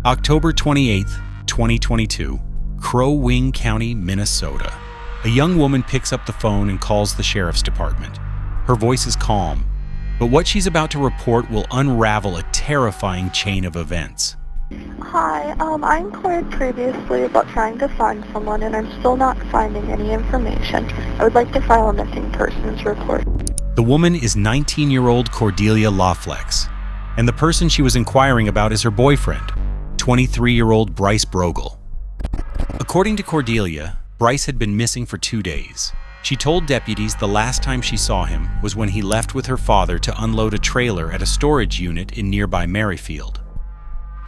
October 28th, 2022, Crow Wing County, Minnesota. A young woman picks up the phone and calls the sheriff's department. Her voice is calm, but what she's about to report will unravel a terrifying chain of events. Hi, I inquired previously about trying to find someone and I'm still not finding any information. I would like to file a missing persons report. The woman is 19-year-old Cordelia LaFlex, and the person she was inquiring about is her boyfriend, 23-year-old Bryce Brogle. According to Cordelia, Bryce had been missing for 2 days. She told deputies the last time she saw him was when he left with her father to unload a trailer at a storage unit in nearby Merrifield.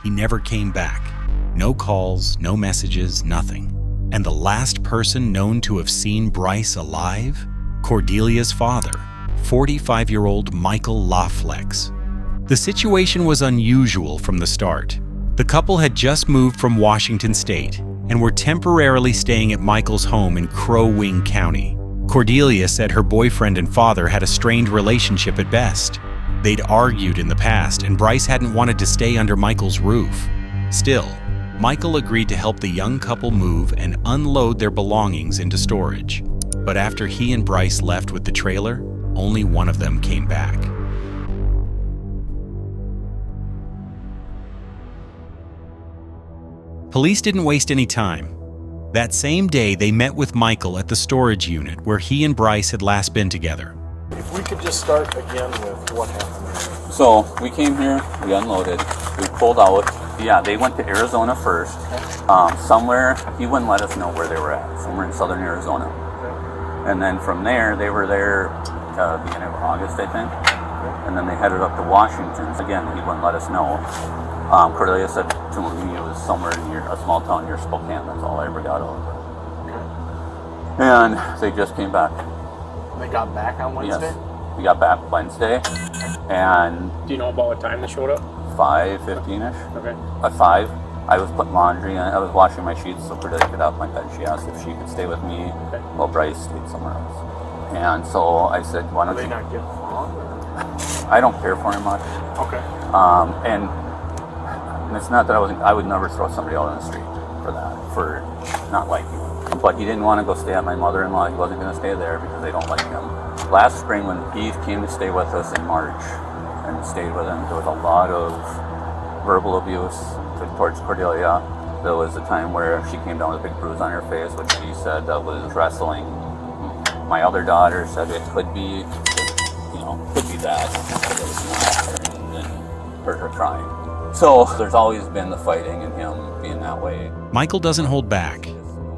He never came back. No calls, no messages, nothing. And the last person known to have seen Bryce alive? Cordelia's father, 45-year-old Michael LaFlex. The situation was unusual from the start. The couple had just moved from Washington State and were temporarily staying at Michael's home in Crow Wing County. Cordelia said her boyfriend and father had a strained relationship at best. They'd argued in the past, and Bryce hadn't wanted to stay under Michael's roof. Still, Michael agreed to help the young couple move and unload their belongings into storage. But after he and Bryce left with the trailer, only one of them came back. Police didn't waste any time. That same day, they met with Michael at the storage unit where he and Bryce had last been together. If we could just start again with what happened. So we came here, we unloaded, we pulled out. Yeah, they went to Arizona first. Somewhere, he wouldn't let us know where they were at, somewhere in southern Arizona. And then from there, they were there beginning of August, I think. And then they headed up to Washington. Again, he wouldn't let us know. Cordelia said to me it was somewhere near a small town near Spokane. That's all I ever got of. And they just came back. They got back on Wednesday? Yes, we got back Wednesday. And do you know about what time they showed up? 5:15ish. Okay. At 5, I was putting laundry in. I was washing my sheets so Cordelia could get out of my bed. She asked if she could stay with me while Bryce stayed somewhere else. And so I said, why don't you? Did they not get along? I don't care for him much. Okay. And it's not that I would never throw somebody out on the street for that, for not liking him. But he didn't want to go stay at my mother-in-law. He wasn't going to stay there because they don't like him. Last spring when he came to stay with us in March and stayed with him, there was a lot of verbal abuse towards Cordelia. There was a time where she came down with a big bruise on her face, which he said that was wrestling. My other daughter said it could be, could be that, but it was not, and then heard her crying. So there's always been the fighting and him being that way. Michael doesn't hold back.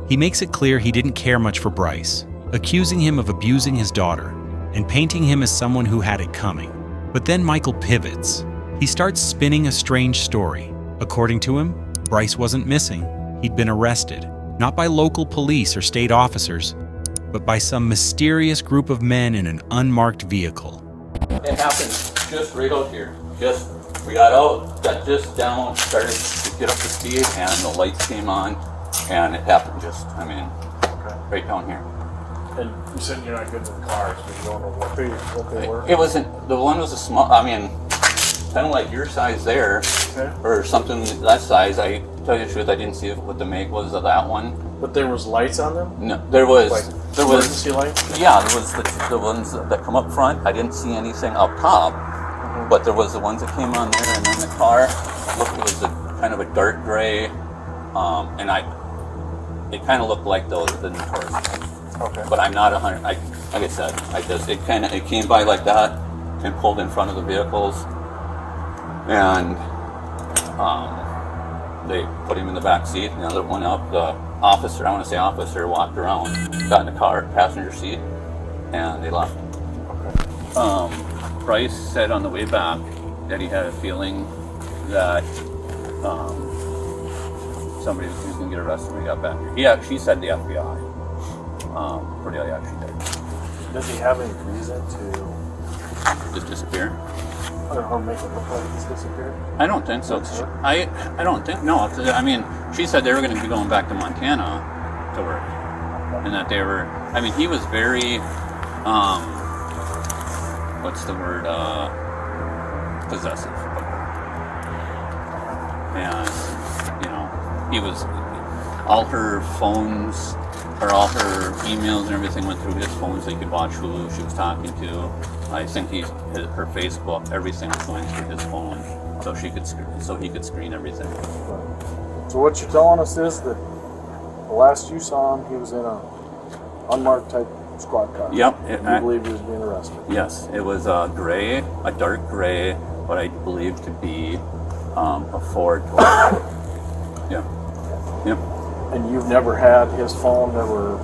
He makes it clear he didn't care much for Bryce, accusing him of abusing his daughter and painting him as someone who had it coming. But then Michael pivots. He starts spinning a strange story. According to him, Bryce wasn't missing. He'd been arrested, not by local police or state officers, but by some mysterious group of men in an unmarked vehicle. It happened just right out here. We got out, got just down, started to get up to speed, and the lights came on, and it happened right down here. And you said you're not good with cars, but you don't know what they were? It wasn't, the one was a small, kind of like your size there, or something that size. I tell you the truth, I didn't see what the make was of that one. But there was lights on them? No, there was emergency lights? Yeah, there was the ones that come up front. I didn't see anything up top, but there was the ones that came on there, and then the car looked, it was kind of a dark gray, and it kind of looked like the Taurus. Okay. But I'm not 100. Like I said, it came by like that and pulled in front of the vehicles, and they put him in the back seat, and the other one up. The officer, walked around, got in the car, passenger seat, and they left. Okay. Bryce said on the way back that he had a feeling that somebody was going to get arrested when he got back here. She said the FBI. Cordelia actually did. Does he have any reason to Just disappear? or make it look like he's disappeared? I don't think so. I don't think, no. I mean, she said they were going to be going back to Montana to work. And that they were, he was very, what's the word, possessive. And he was, all her phones, or all her emails and everything went through his phone so he could watch who she was talking to. I think her Facebook, everything was going through his phone, so he could screen everything. So what you're telling us is that the last you saw him, he was in a unmarked type squad car. Yep. You believe he was being arrested? Yes, it was a dark gray, what I believe to be a Ford Toyota. Yeah. Yep. And you've never had his phone, never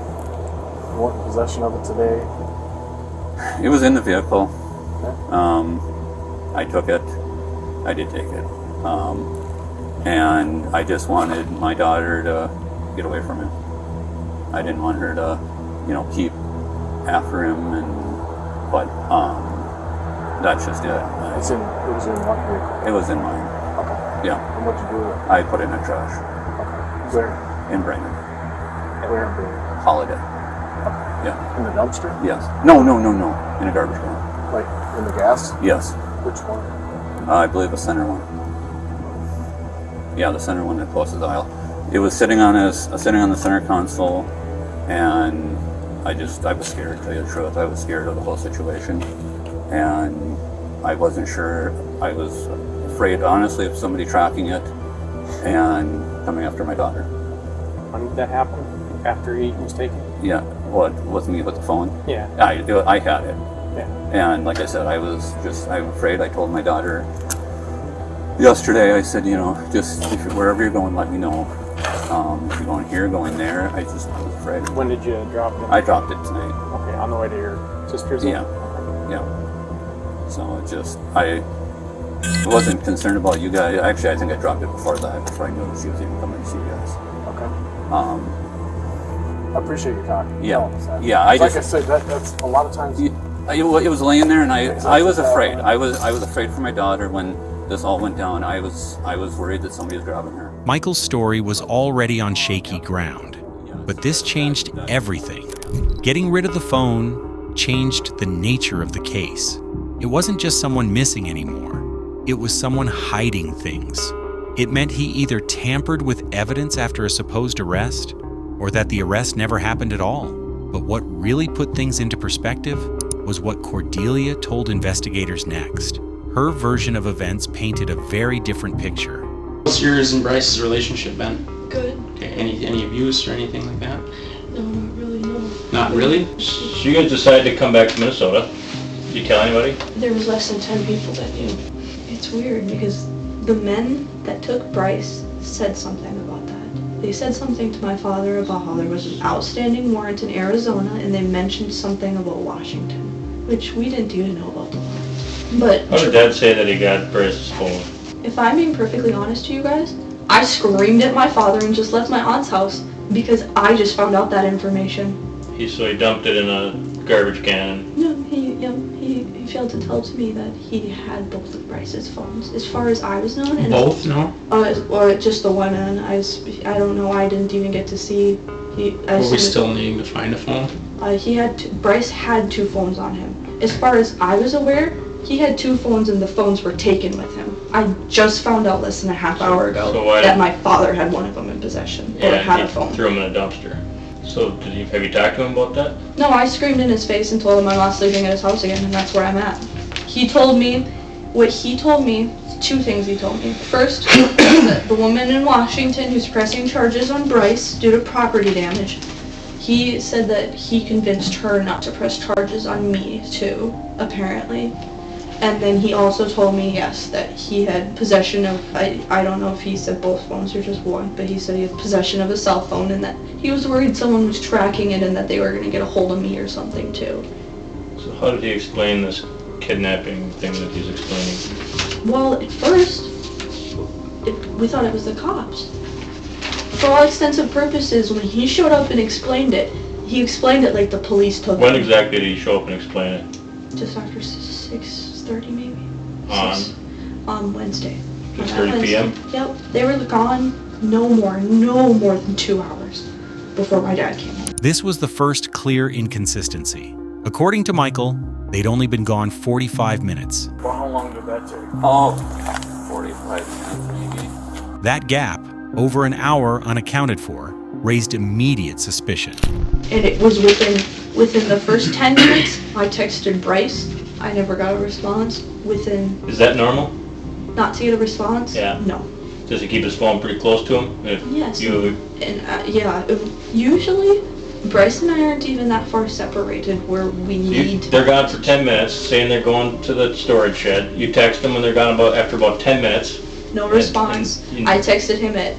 weren't in possession of it today? It was in the vehicle. Okay. I took it. I did take it. And I just wanted my daughter to get away from him. I didn't want her to, keep after him, but that's just it. It was in what vehicle? It was in mine. Okay. Yeah. And what'd you do with it? I put it in the trash. Okay. Where? In Brandon. Where in Brandon? Holiday. Okay. Yeah. In the dumpster? Yes. No. In a garbage can. Like in the gas? Yes. Which one? I believe the center one. Yeah, the center one, the closest aisle. It was sitting on the center console, and I was scared, to tell you the truth. I was scared of the whole situation, and I wasn't sure. I was afraid, honestly, of somebody tracking it and coming after my daughter. When did that happen? After he was taken? Yeah, what, with me with the phone? Yeah. I had it. Yeah. And like I said, I'm afraid. I told my daughter yesterday, I said, just wherever you're going, let me know. If you're going here, going there, I was afraid. When did you drop it? I dropped it tonight. Okay, on the way to your sister's? Yeah. Okay. Yeah. So I wasn't concerned about you guys. Actually, I think I dropped it before that, before I knew she was even coming to see you guys. Okay. I appreciate you talking. Yeah. Telling us that. Yeah. Like I said, that's a lot of times. It was laying there, and I was afraid. I was afraid for my daughter when this all went down. I was worried that somebody was grabbing her. Michael's story was already on shaky ground, but this changed everything. Getting rid of the phone changed the nature of the case. It wasn't just someone missing anymore. It was someone hiding things. It meant he either tampered with evidence after a supposed arrest, or that the arrest never happened at all. But what really put things into perspective was what Cordelia told investigators next. Her version of events painted a very different picture. What's yours and Bryce's relationship been? Good. Okay, any abuse or anything like that? No, not really, no. Not really? So you guys decided to come back to Minnesota. Did you tell anybody? There was less than 10 people that knew. It's weird because the men that took Bryce said something about that. They said something to my father about how there was an outstanding warrant in Arizona, and they mentioned something about Washington, which we didn't even know about the warrant. But How did Dad say that he got Bryce's phone? if I'm being perfectly honest to you guys, I screamed at my father and just left my aunt's house because I just found out that information. So he dumped it in a garbage can. No, he failed to tell to me that he had both of Bryce's phones, as far as I was known. And Both? No? or just the one, and I don't know. I didn't even get to see. Were we still needing to find a phone? Bryce had two phones on him. As far as I was aware, he had two phones, and the phones were taken with him. I just found out less than a half hour ago that my father had one of them in possession, or had a phone. Threw him in a dumpster. So have you talked to him about that? No, I screamed in his face and told him I'm not sleeping at his house again, and that's where I'm at. He told me, two things he told me. First, that the woman in Washington who's pressing charges on Bryce due to property damage, he said that he convinced her not to press charges on me too, apparently. And then he also told me, yes, that he had possession of, I don't know if he said both phones or just one, but he said he had possession of a cell phone, and that he was worried someone was tracking it and that they were going to get a hold of me or something too. So how did he explain this kidnapping thing that he's explaining? Well, at first, we thought it was the cops. For all extensive purposes, when he showed up and explained it, he explained it like the police took When him. exactly did he show up and explain it? Just after 6:30 maybe? On Wednesday. 6:30 p.m.? Yep. They were gone no more than 2 hours before my dad came home. This was the first clear inconsistency. According to Michael, they'd only been gone 45 minutes. Well, how long did that take? Oh, 45 minutes maybe. That gap over an hour unaccounted for, raised immediate suspicion. And it was within the first 10 minutes, I texted Bryce. I never got a response. Is that normal? Not to get a response? Yeah. No. Does he keep his phone pretty close to him? Yes. Usually, Bryce and I aren't even that far separated where we need to. They're gone for 10 minutes, saying they're going to the storage shed. You text them when they're gone after about 10 minutes. No response. I texted him at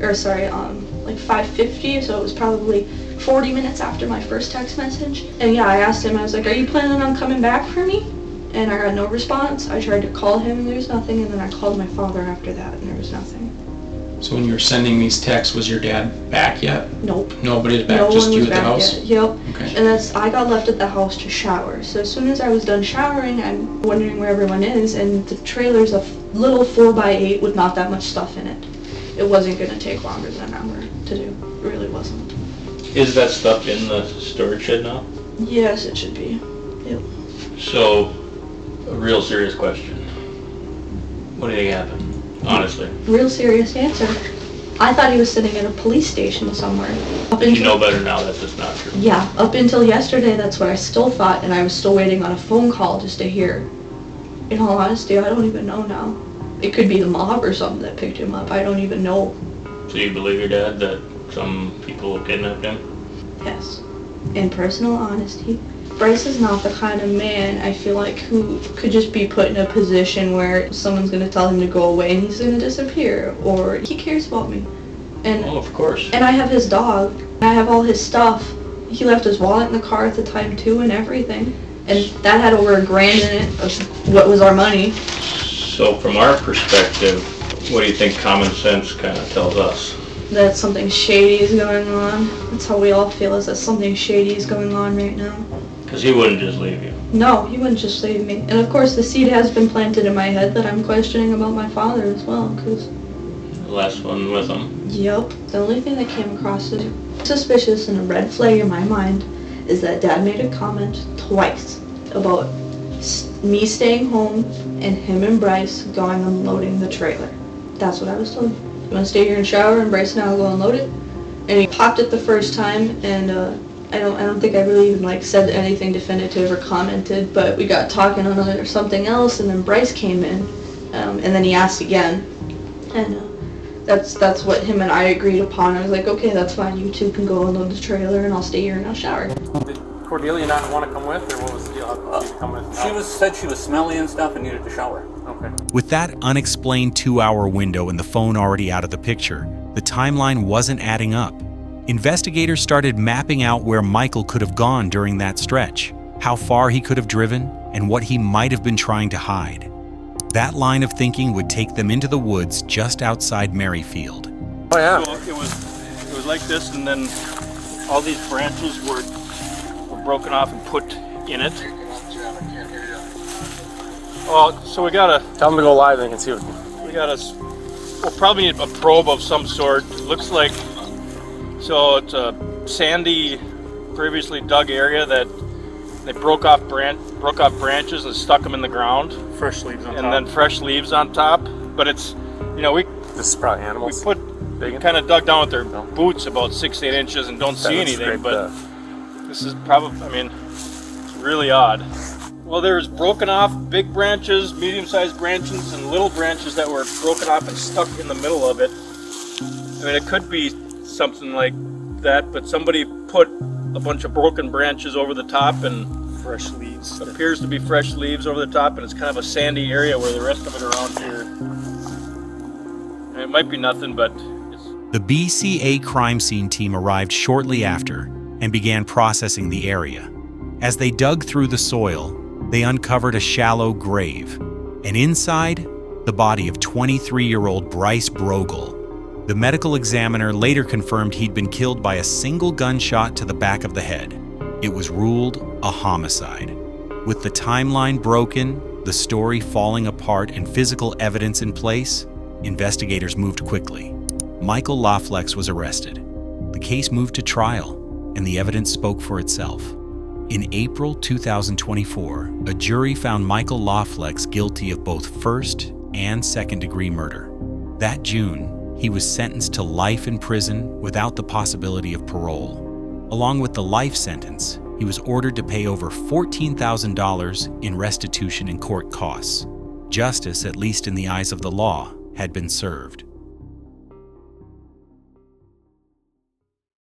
5:50, so it was probably 40 minutes after my first text message. And yeah, I asked him, I was like, are you planning on coming back for me? And I got no response. I tried to call him and there was nothing, and then I called my father after that and there was nothing. So when you were sending these texts, was your dad back yet? Nope. Nobody's back, No just one you was at the back house? yet. Yep. Okay. And I got left at the house to shower. So as soon as I was done showering, I'm wondering where everyone is, and the trailer's a little 4x8 with not that much stuff in it. It wasn't going to take longer than an hour to do. It really wasn't. Is that stuff in the storage shed now? Yes, it should be. Yep. So, a real serious question. What do you think happened? Honestly. Real serious answer. I thought he was sitting at a police station somewhere. You know better now that that's not true. Yeah, up until yesterday, that's what I still thought, and I was still waiting on a phone call just to hear. In all honesty, I don't even know now. It could be the mob or something that picked him up. I don't even know. So you believe your dad that some people kidnapped him? Yes. In personal honesty, Bryce is not the kind of man, I feel like, who could just be put in a position where someone's going to tell him to go away and he's going to disappear, or he cares about me. And Oh, of course. And I have his dog. I have all his stuff. He left his wallet in the car at the time too and everything. And that had over $1,000 in it of what was our money. So from our perspective, what do you think common sense kind of tells us? That something shady is going on. That's how we all feel, is that something shady is going on right now. Because he wouldn't just leave you. No, he wouldn't just leave me. And of course the seed has been planted in my head that I'm questioning about my father as well, because... The last one with him. Yep. The only thing that came across as suspicious and a red flag in my mind is that Dad made a comment twice about me staying home and him and Bryce going and loading the trailer. That's what I was told. I'm gonna stay here and shower, and Bryce and I will go and load it. And he popped it the first time, and I don't think I really even said anything definitive or commented, but we got talking on something else, and then Bryce came in, and then he asked again, and that's what him and I agreed upon. I was like, okay, that's fine. You two can go and load the trailer, and I'll stay here and I'll shower. Did Cordelia not want to come with, or what was the deal? How did you come with? Said she was smelly and stuff and needed to shower. Okay. With that unexplained 2-hour window and the phone already out of the picture, the timeline wasn't adding up. Investigators started mapping out where Michael could have gone during that stretch, how far he could have driven, and what he might have been trying to hide. That line of thinking would take them into the woods just outside Merrifield. Oh yeah. So it was like this, and then all these branches were broken off and put in it. Oh, so we gotta Tell them to go live and they can see what. we'll probably need a probe of some sort. It looks like, so it's a sandy, previously dug area that they broke off branches and stuck them in the ground. Fresh leaves on top. And then fresh leaves on top. But it's, This is probably animals. we kind of dug down with their boots about 6 to 8 inches and don't see anything, but this is probably, it's really odd. Well, there's broken off big branches, medium-sized branches, and little branches that were broken off and stuck in the middle of it. It could be something like that, but somebody put a bunch of broken branches over the top and fresh leaves. appears to be fresh leaves over the top, and it's kind of a sandy area where the rest of it around here. It might be nothing, but The BCA crime scene team arrived shortly after and began processing the area. As they dug through the soil, they uncovered a shallow grave, and inside, the body of 23-year-old Bryce Brogle. The medical examiner later confirmed he'd been killed by a single gunshot to the back of the head. It was ruled a homicide. With the timeline broken, the story falling apart, and physical evidence in place, investigators moved quickly. Michael LaFlex was arrested. The case moved to trial, and the evidence spoke for itself. In April 2024, a jury found Michael LaFlex guilty of both first and second-degree murder. That June, he was sentenced to life in prison without the possibility of parole. Along with the life sentence, he was ordered to pay over $14,000 in restitution and court costs. Justice, at least in the eyes of the law, had been served.